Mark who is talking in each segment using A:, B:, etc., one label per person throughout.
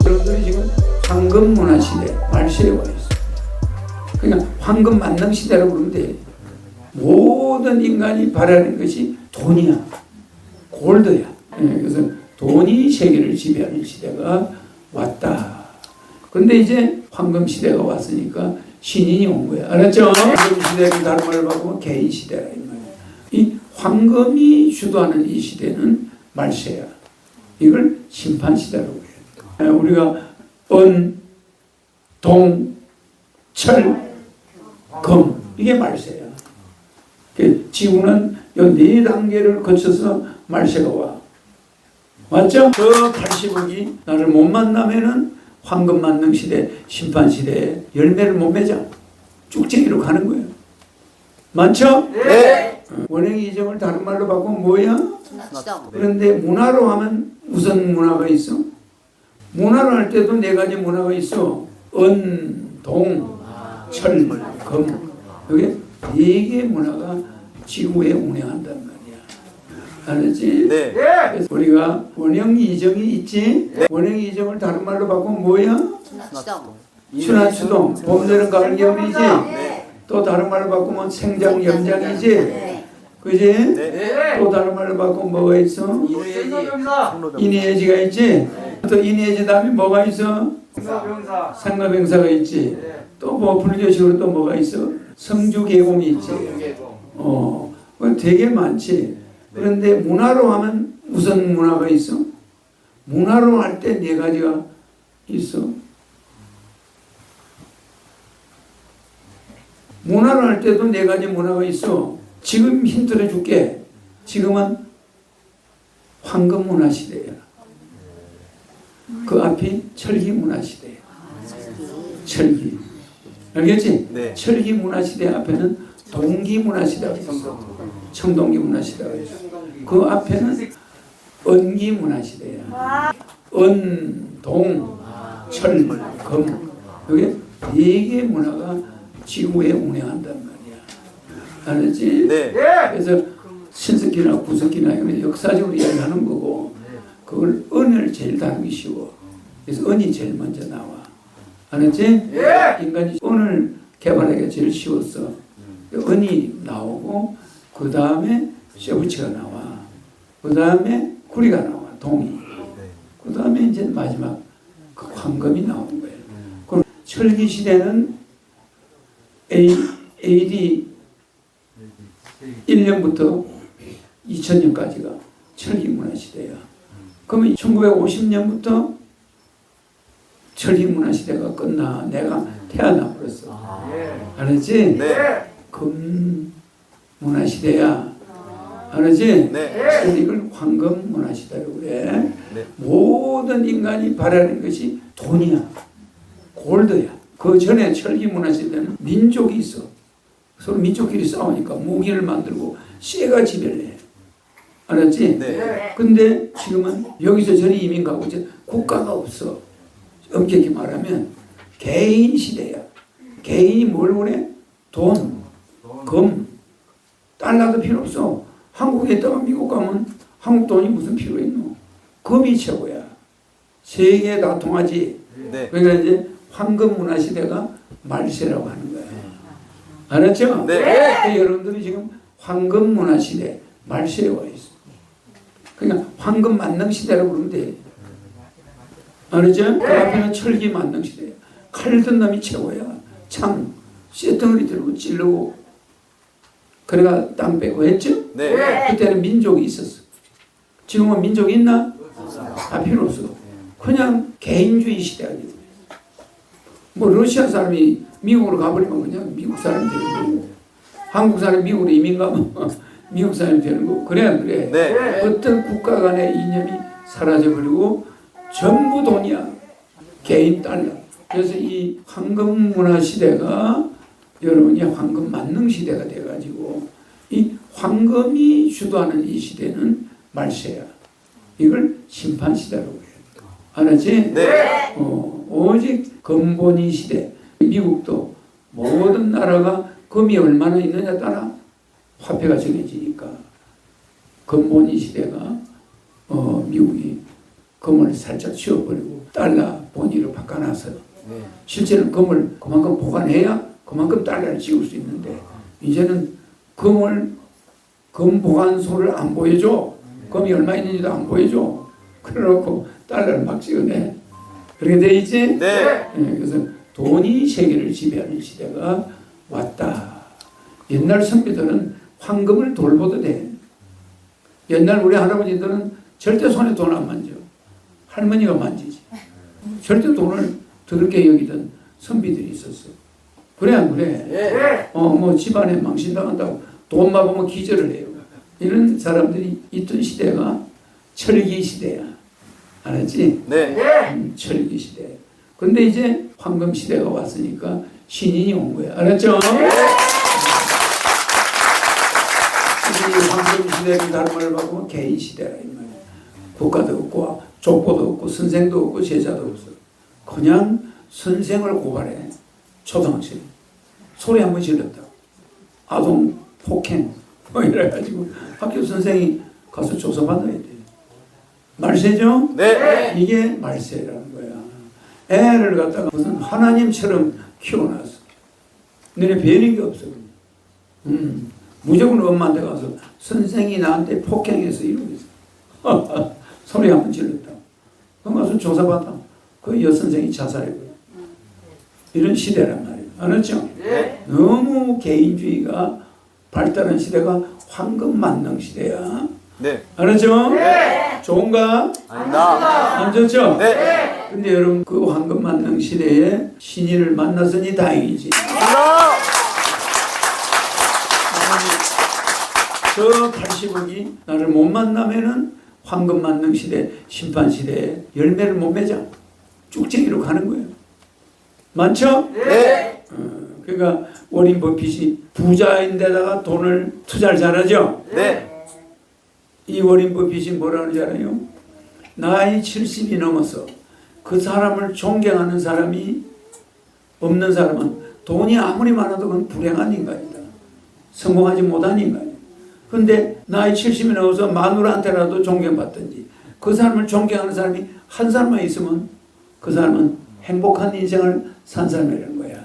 A: 여러분들이 지금 황금 문화 시대, 말세에 와 있어. 그냥 황금 만능 시대라고 부르면 돼. 모든 인간이 바라는 것이 돈이야, 골드야. 그래서 돈이 세계를 지배하는 시대가 왔다. 그런데 이제 황금 시대가 왔으니까 신인이 온 거야. 알았죠? 황금 시대를 다른 말로 바꾸면 개인 시대라 이 말이야. 이 황금이 주도하는 이 시대는 말세야. 이걸 심판 시대라고 해. 우리가 은, 동, 철, 금 이게 말세야. 지구는 이 4단계를 거쳐서 말세가 와. 맞죠? 그 80억이 나를 못 만나면은 황금 만능 시대, 심판 시대에 열매를 못 맺어. 쭉쟁이로 가는 거예요. 맞죠?
B: 네.
A: 원행의 이정을 다른 말로 바꾸면 뭐야?
B: 순화치동.
A: 그런데 문화로 하면 무슨 문화가 있어? 문화로 할 때도 4가지 문화가 있어. 은, 동, 철, 금. 여기 4개의 문화가 지구에 운행한단 말이야. 알았지?
B: 네.
A: 그래서 우리가 원형이 이정이 있지? 원형이 이정을 다른 말로 바꾸면 뭐야?
B: 순화치동.
A: 순환추동, 봄, 여름, 가을, 겨울이지?
B: 네.
A: 또 다른 말로 바꾸면 생장, 염장이지?
B: 네.
A: 그지?
B: 네.
A: 또 다른 말로 바꾸면 뭐가 있어?
B: 인해지.
A: 인해지가 있지? 또 인해지 다음에 뭐가 있어? 상가병사가 있지? 또 뭐 불교식으로 또 뭐가 있어? 성주계공이 있지? 되게 많지? 그런데 문화로 하면 무슨 문화가 있어? 문화로 할 때 4가지가 있어. 문화로 할 때도 4가지 문화가 있어. 지금 힌트를 줄게. 지금은 황금 문화 시대야. 그 앞이 철기 문화 시대야. 철기. 알겠지?
B: 네.
A: 철기 문화 시대 앞에는 동기 문화 시대가 있어. 청동기 문화 시대가 있어. 그 앞에는 은기 문화 시대야. 은, 동, 철, 금. 여기 4개의 문화가 지구에 운행한단 말이야. 알았지?
B: 네.
A: 그래서 신석기나 구석기나 이런 역사적으로 이야기하는 거고, 그걸 은을 제일 다루기 쉬워. 그래서 은이 제일 먼저 나와. 알았지? 인간이 은을 개발하기가 제일 쉬웠어. 은이 나오고, 그 다음에 쇠붙이가 나와. 그 다음에 구리가 나와. 동이. 그 다음에 이제 마지막 그 황금이 나오는 거예요. 그럼 철기 시대는 AD 1년부터 2000년까지가 철기 문화 시대야. 그러면 1950년부터 철기 문화 시대가 끝나. 내가 태어나 버렸어. 알았지?
B: 네.
A: 금 문화 시대야. 알았지?
B: 네.
A: 그래서 이걸 황금 문화 시대라고 그래.
B: 네.
A: 모든 인간이 바라는 것이 돈이야. 골드야. 그 전에 철기 문화 시대는 민족이 있어. 서로 민족끼리 싸우니까 무기를 만들고 쇠가 지배를 해. 알았지?
B: 네.
A: 근데 지금은 여기서 저리 이민 가고 이제 국가가 없어. 엄격히 말하면 개인 시대야. 개인이 뭘 원해? 돈, 금, 달러도 필요 없어. 한국에 있다가 미국 가면 한국 돈이 무슨 필요 있노? 금이 최고야. 세계 다 통하지.
B: 네.
A: 그러니까 이제 황금 문화 시대가 말세라고 하는 거야. 알았죠?
B: 네.
A: 여러분들이 지금 황금 문화 시대, 말세에 와 있어. 그러니까 황금 만능 시대라고 부르면 돼. 알았죠? 그 앞에는 철기 만능 시대야. 칼 든 놈이 최고야. 창, 쇠덩어리 들고 찌르고, 그래가 땅 빼고 했죠?
B: 네.
A: 그때는 민족이 있었어. 지금은 민족이 있나? 다 필요 없어. 그냥 개인주의 시대야. 뭐 러시아 사람이 미국으로 가버리면 그냥 미국 사람이 되는 거고, 한국 사람이 미국으로 이민 가면 미국 사람이 되는 거고, 그래 안 그래?
B: 네.
A: 어떤 국가 간의 이념이 사라져버리고 전부 돈이야. 개인 달러. 그래서 이 황금 문화 시대가 여러분이 황금 만능 시대가 돼가지고 이 황금이 주도하는 이 시대는 말세야. 이걸 심판 시대라고 해요. 알았지?
B: 네.
A: 오직 금본위 시대. 미국도 모든 나라가 금이 얼마나 있느냐에 따라 화폐가 정해지니까 금본위 시대가 미국이 금을 살짝 치워버리고 달러 본위로 바꿔놨어요. 실제는 금을 그만큼 보관해야 그만큼 달러를 지울 수 있는데 이제는 금 보관소를 안 보여줘. 금이 얼마 있는지도 안 보여줘. 그래놓고 달러를 막 찍어내. 그렇게 돼 있지?
C: 네.
A: 그래서 돈이 세계를 지배하는 시대가 왔다. 옛날 선비들은 황금을 돌보듯 해. 옛날 우리 할아버지들은 절대 손에 돈 안 만져. 할머니가 만지지. 절대 돈을 더럽게 여기던 선비들이 있었어. 그래 안 그래?
C: 예.
A: 뭐 집안에 망신당한다고 돈만 보면 기절을 해요. 이런 사람들이 있던 시대가 철기 시대야. 알았지?
C: 네.
A: 철기 시대. 근데 이제 황금 시대가 왔으니까 신인이 온 거야. 알았죠? 이 황금 시대를 다른 말로 바꾸면 개인 시대라 이 말이야. 국가도 없고 족보도 없고 선생도 없고 제자도 없어. 그냥 선생을 고발해. 초등학생 소리 한번 질렀다. 아동 폭행 뭐 이래가지고 학교 선생이 가서 조사받아야 돼. 말세죠?
C: 네.
A: 이게 말세라는 거야. 애를 갖다가 무슨 하나님처럼 키워놨어. 너네 배우는 게 없어. 무조건 엄마한테 가서 선생이 나한테 폭행해서 이러고 있어. 소리 한번 질렀다. 그럼 가서 조사받아. 그 여선생이 자살해버려. 이런 시대란 말이에요. 알았죠?
C: 네.
A: 너무 개인주의가 발달한 시대가 황금 만능 시대야.
C: 네.
A: 알았죠? 네. 좋은가?
C: 아닙니다.
A: 안 좋죠?
C: 네.
A: 근데 여러분 그 황금 만능 시대에 신인을 만났으니 다행이지. 저 80억이 나를 못 만나면은 황금 만능 시대, 심판 시대에 열매를 못 맺어. 쭉쟁이로 가는 거예요. 많죠?
C: 네.
A: 그러니까 워린 버핏이 부자인데다가 돈을 투자를 잘하죠?
C: 네.
A: 이 워린 버핏이 뭐라 하는지 알아요? 나이 70이 넘어서 그 사람을 존경하는 사람이 없는 사람은 돈이 아무리 많아도 그건 불행한 인간이다. 성공하지 못한 인간이다. 근데 나이 70이 넘어서 마누라한테라도 존경받든지 그 사람을 존경하는 사람이 한 사람만 있으면 그 사람은 행복한 인생을 산 사람이라는 거야.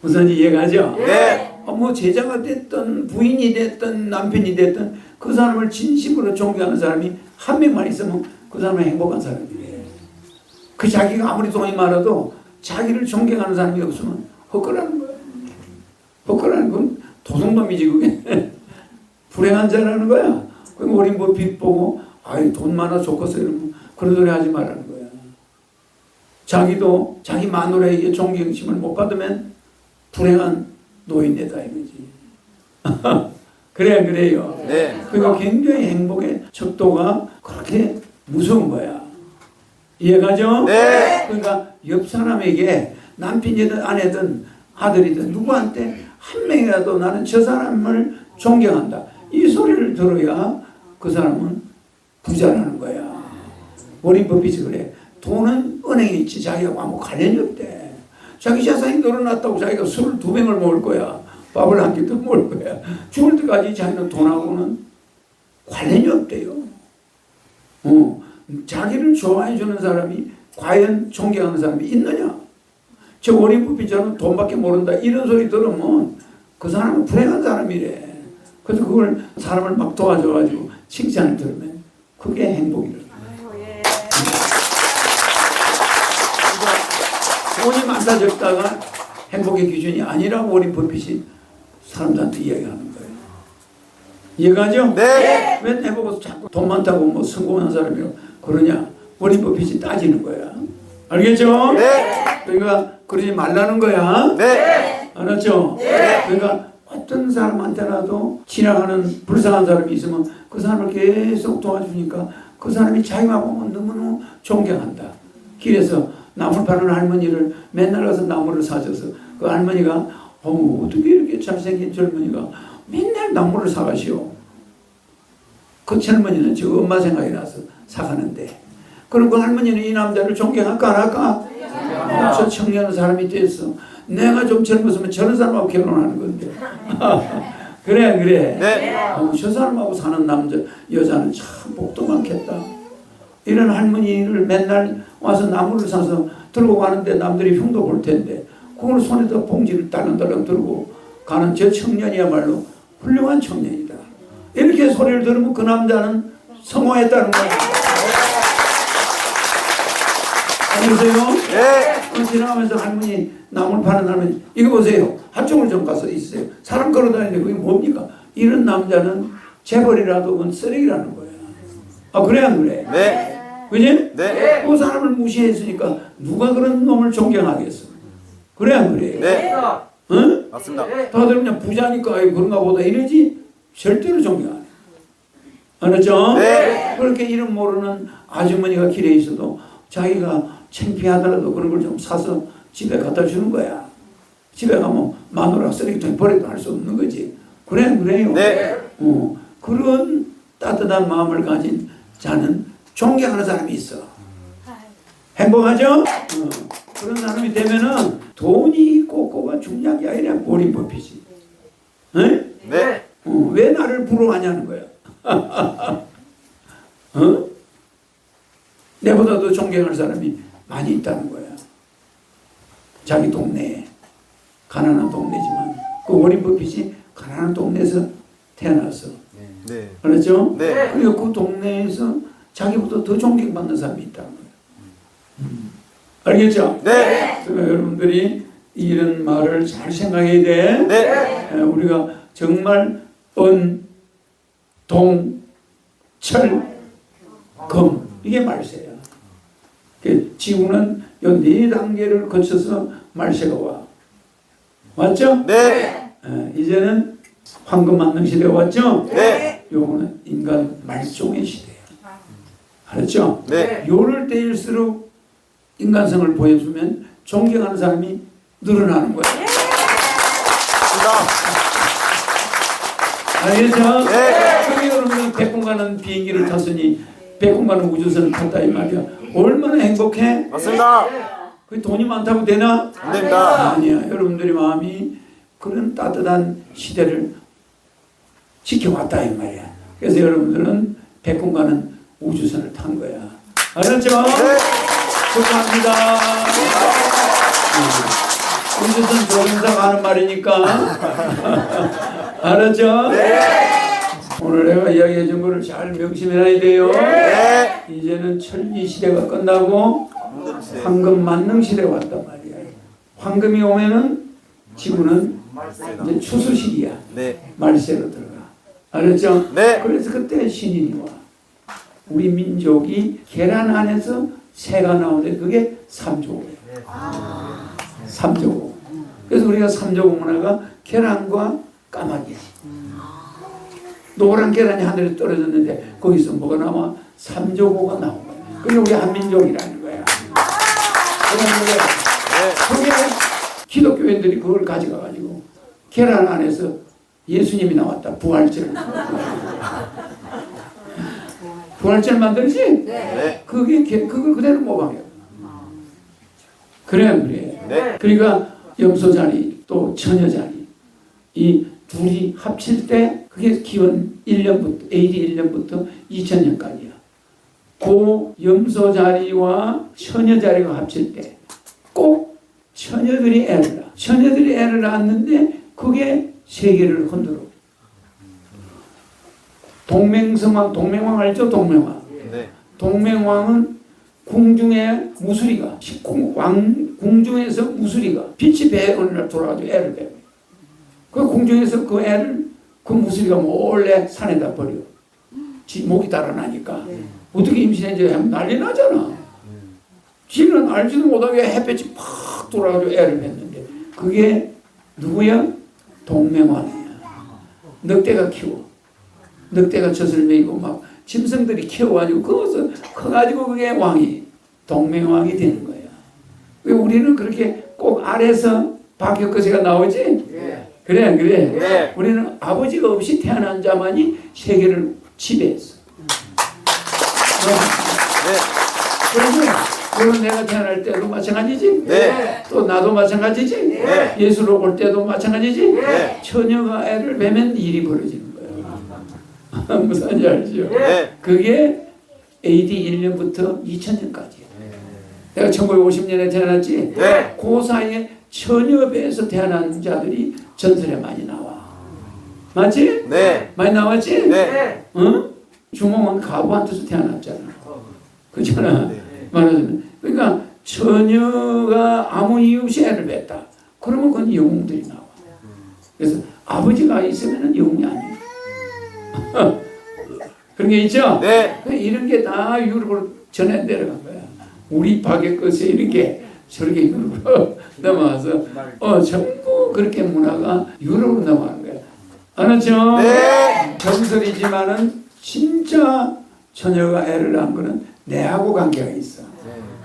A: 무슨 이해가죠?
C: 네.
A: 뭐 제자가 됐든 부인이 됐든 남편이 됐든 그 사람을 진심으로 존경하는 사람이 한 명만 있으면 그 사람은 행복한 사람이래. 그 자기가 아무리 돈이 많아도 자기를 존경하는 사람이 없으면 헛거라는 거야. 헛거라는 건 도둑놈이지 그게. 불행한 자라는 거야. 그럼 어린 버핏 보고 아이 돈 많아 좋겠어 이러면 그런 소리 하지 말라는 거야. 자기도 자기 마누라에게 존경심을 못 받으면 불행한 노인네다 이거지. 그래야 그래요.
C: 네.
A: 그러니까 굉장히 행복의 척도가 그렇게 무서운 거야. 이해가죠?
C: 네.
A: 그러니까 옆 사람에게 남편이든 아내든 아들이든 누구한테 한 명이라도 나는 저 사람을 존경한다. 이 소리를 들어야 그 사람은 부자라는 거야. 워린 버핏이 그래. 돈은 은행에 있지 자기하고 아무 관련이 없대. 자기 재산이 늘어났다고 자기가 술을 2병을 먹을 거야. 밥을 한 끼도 먹을 거야. 죽을 때까지 자기는 돈하고는 관련이 없대요. 자기를 좋아해 주는 사람이 과연 존경하는 사람이 있느냐? 저 워린 버핏처럼 돈밖에 모른다 이런 소리 들으면 그 사람은 불행한 사람이래. 그래서 그걸 사람을 막 도와줘가지고 칭찬을 들으면 그게 행복이래. 돈이 많다 적다가 행복의 기준이 아니라고 워린 버핏이 사람들한테 이야기하는 거예요. 이해가죠?
C: 네.
A: 왜 내보고 자꾸 돈 많다고 뭐 성공한 사람이라고 그러냐? 워린 버핏이 따지는 거야. 알겠죠?
C: 네.
A: 그러니까 그러지 말라는 거야.
C: 네.
A: 알았죠?
C: 네.
A: 그러니까 어떤 사람한테라도 지나가는 불쌍한 사람이 있으면 그 사람을 계속 도와주니까 그 사람이 자기만 보면 너무너무 존경한다. 길에서 나물 파는 할머니를 맨날 가서 나물을 사줘서 그 할머니가 어떻게 이렇게 잘생긴 젊은이가 맨날 나물을 사가시오. 그 젊은이는 지금 엄마 생각이 나서 사가는데 그럼 그 할머니는 이 남자를 존경할까 안 할까? 저 청년 사람이 됐어. 내가 좀 젊었으면 저런 사람하고 결혼하는 건데. 그래.
C: 네.
A: 저 사람하고 사는 남자 여자는 참 복도 많겠다. 이런 할머니를 맨날 와서 나무를 사서 들고 가는데 남들이 흉도 볼 텐데 그걸 손에다 봉지를 딸랑딸랑 들고 가는 저 청년이야말로 훌륭한 청년이다. 이렇게 소리를 들으면 그 남자는 성공했다는 거예요. 안녕하세요.
D: 네.
A: 지나가면서 할머니 나물 파는 할머니 이거 보세요. 한쪽을 좀 가서 있으세요. 사람 걸어다니는데 그게 뭡니까? 이런 남자는 재벌이라도 그건 쓰레기라는 거예요. 아 그래 안 그래?
D: 네.
A: 그지?
D: 네.
A: 그 사람을 무시했으니까 누가 그런 놈을 존경하겠어? 그래 안 그래?
D: 네.
A: 응?
D: 맞습니다.
A: 다들 그냥 부자니까 아이 그런가 보다 이러지 절대로 존경 안 해. 알았죠?
D: 네.
A: 그렇게 이름 모르는 아주머니가 길에 있어도 자기가 창피하더라도 그런 걸 좀 사서 집에 갖다 주는 거야. 집에 가면 마누라 쓰레기통에 버려도 할 수 없는 거지. 그래 안 그래요?
D: 네.
A: 그런 따뜻한 마음을 가진 자는 존경하는 사람이 있어. 행복하죠? 그런 사람이 되면은 돈이 꼭고가 중요한 게 아니라 머리 뽑히지. 네?
D: 네.
A: 왜 나를 부러워하냐는 거야. 내보다도 존경할 사람이 많이 있다는 거야. 자기 동네에 가난한 동네지만 그 워린 버핏이 가난한 동네에서 태어나서
D: 네.
A: 그렇죠?
D: 네.
A: 그리고 그 동네에서 자기보다 더 존경받는 사람이 있다는 거예요. 알겠죠?
D: 네.
A: 그러니까 여러분들이 이런 말을 잘 생각해야 돼.
D: 네.
A: 우리가 정말 은, 동, 철, 금 이게 말세야. 지구는 이 네 단계를 거쳐서 말세가 와. 맞죠?
D: 네.
A: 이제는 황금 만능 시대가 왔죠?
D: 네.
A: 요거는 인간 말종의 시대예요. 알았죠?
D: 네.
A: 요럴 때일수록 인간성을 보여주면 존경하는 사람이 늘어나는 거예요. 알겠죠?
D: 네.
A: 그게 여러분 백군 가는 비행기를 탔으니 백군 가는 우주선을 탔다 이 말이야. 얼마나 행복해?
D: 맞습니다.
A: 그 돈이 많다고 되나?
D: 안 됩니다.
A: 아니야. 여러분들의 마음이 그런 따뜻한 시대를 지켜왔다 이 말이야. 그래서 여러분들은 백군 가는 우주선을 탄 거야. 알았죠?
D: 네.
A: 축하합니다. 우주선 조종사가 하는 말이니까. 알았죠?
D: 네.
A: 오늘 내가 이야기해 준 거를 잘 명심해놔야 돼요.
D: 네.
A: 이제는 천리 시대가 끝나고 황금 만능 시대가 왔단 말이야. 황금이 오면은 지구는 이제 추수시기야.
D: 네.
A: 말세로 들어가. 알았죠?
D: 네.
A: 그래서 그때 신인이 와. 우리 민족이 계란 안에서 새가 나오는데 그게 삼조고예요. 삼조고. 그래서 우리가 삼조고 문화가 계란과 까마귀야. 노란 계란이 하늘에 떨어졌는데 거기서 뭐가 나와? 삼조고가 나온 거야. 그게 우리 한민족이라는 거야. 그게 기독교인들이 그걸 가져가가지고 계란 안에서 예수님이 나왔다. 부활절. 부활절 만들지?
D: 네.
A: 그걸 그대로 모방해요. 그래.
D: 네.
A: 그러니까 염소자리 또 처녀자리 이 둘이 합칠 때 그게 기원 1년부터 AD 1년부터 2000년까지야. 그 염소자리와 처녀자리가 합칠 때 꼭 처녀들이 애를 낳았는데 그게 세계를 흔들어. 동맹왕 알죠? 동맹왕.
D: 네.
A: 동맹왕은 궁중에 무수리가 궁중에서 무수리가 빛이 배에 어느 날 돌아가지고 애를 배워. 그 궁중에서 그 애를 그 무수리가 몰래 산에다 버려. 지 목이 달아나니까 어떻게 임신했는지 하면 난리 나잖아. 지는 알지도 못하게 햇볕이 팍 돌아가지고 애를 낳는데 그게 누구야? 동맹왕이야. 늑대가 키워. 늑대가 젖을 먹이고 막 짐승들이 키워가지고 그것을 커가지고 그게 왕이 동맹왕이 되는 거야. 왜 우리는 그렇게 꼭 아래서 박혁거세가 나오지? 그래.
D: 네.
A: 우리는 아버지가 없이 태어난 자만이 세계를 지배했어.
D: 네.
A: 그래서 물론 내가 태어날 때도 마찬가지지?
D: 네.
A: 또 나도 마찬가지지?
D: 네.
A: 예수로 올 때도 마찬가지지?
D: 네.
A: 처녀가 애를 뵈면 일이 벌어지는 거야. 무슨 말인지 알죠?
D: 네.
A: 그게 AD 1년부터 2000년까지. 내가 1950년에 태어났지.
D: 네.
A: 그 사이에 천여 배에서 태어난 자들이 전설에 많이 나와. 맞지?
D: 네.
A: 많이 나왔지?
D: 네.
A: 응? 주몽은 가부한테서 태어났잖아. 그렇잖아. 말하자면. 그러니까 처녀가 아무 이유 없이 애를 뱉다. 그러면 그건 영웅들이 나와. 그래서 아버지가 있으면 영웅이 아니에요. 그런 게 있죠?
D: 네.
A: 이런 게 다 유럽으로 전해 내려간 거야. 우리 박의 것에 이런 게 저렇게 유럽으로 넘어와서 전부 그렇게 문화가 유럽으로 넘어간 거야. 알았죠?
D: 네.
A: 전설이지만은 진짜 처녀가 애를 낳은 거는 내하고 관계가 있어.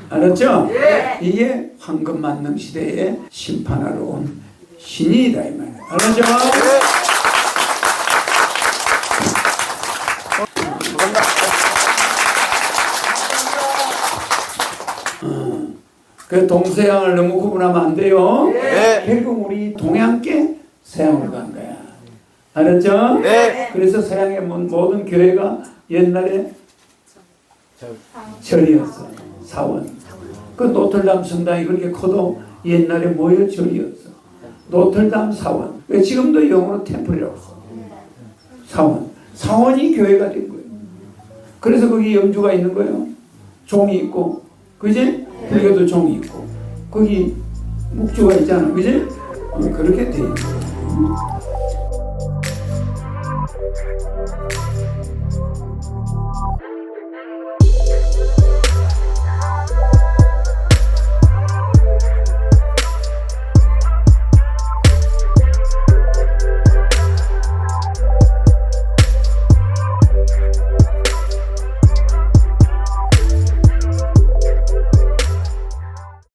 A: 알았죠? 이게 황금 만능 시대에 심판하러 온 신이다 이 말이야. 알았죠? 그 동서양을 너무 구분하면 안 돼요.
D: 네.
A: 결국 우리 동양계 서양으로 간 거야. 알았죠?
D: 네.
A: 그래서 서양의 모든 교회가 옛날에 절이었어. 사원. 그 노틀담 성당이 그렇게 커도 옛날에 뭐여 절이었어. 노틀담 사원. 지금도 영어로 템플이라고 써. 사원. 사원이 교회가 된 거예요. 그래서 거기 염주가 있는 거예요. 종이 있고, 그지? 불교도 종이 있고, 거기 묵주가 있잖아, 그지? 그렇게 돼 있어요.